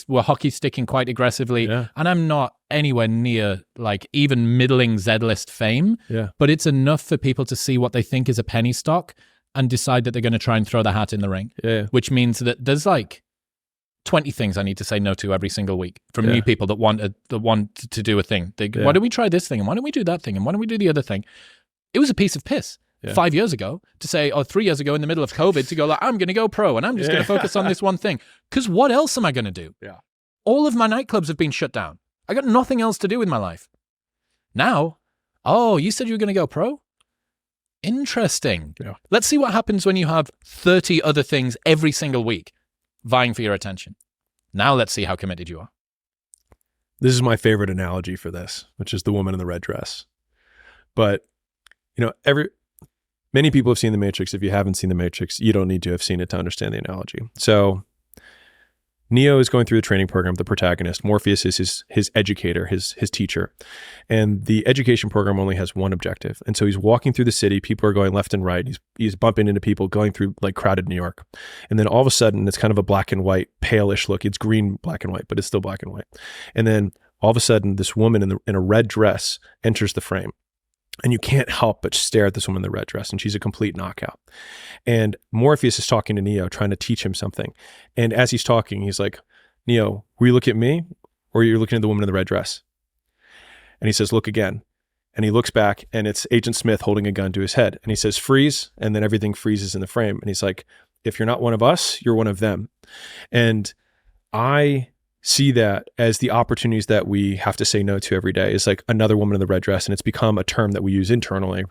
were hockey sticking quite aggressively. Yeah. And I'm not anywhere near like even middling Z-list fame, Yeah. but it's enough for people to see what they think is a penny stock and decide that they're going to try and throw their hat in the ring. Yeah. Which means that there's like 20 things I need to say no to every single week from new people that want to do a thing. Why don't we try this thing? And why don't we do that thing? And why don't we do the other thing? It was a piece of piss 5 years ago to say, or 3 years ago in the middle of COVID to go like, I'm going to go pro and I'm just going to focus on this one thing. Because what else am I going to do? Yeah. All of my nightclubs have been shut down. I got nothing else to do with my life. Now, oh, you said you were going to go pro? Interesting. Yeah. Let's see what happens when you have 30 other things every single week vying for your attention. Now let's see how committed you are. This is my favorite analogy for this, which is the woman in the red dress. But, you know, many people have seen The Matrix. If you haven't seen The Matrix, you don't need to have seen it to understand the analogy. So Neo is going through the training program, the protagonist. Morpheus is his educator, his teacher. And the education program only has one objective. And so he's walking through the city. People are going left and right. He's bumping into people going through like crowded New York. And then all of a sudden, it's kind of a black and white, palish look. It's green, black and white, but it's still black and white. And then all of a sudden, this woman in a red dress enters the frame. And you can't help but stare at this woman in the red dress, and she's a complete knockout. And Morpheus is talking to Neo, trying to teach him something. And as he's talking, he's like, Neo, were you looking at me, or you're looking at the woman in the red dress? And he says, look again. And he looks back, and it's Agent Smith holding a gun to his head. And he says, freeze, and then everything freezes in the frame. And he's like, if you're not one of us, you're one of them. And I see that as the opportunities that we have to say no to every day. Is like another woman in the red dress, and it's become a term that we use internally.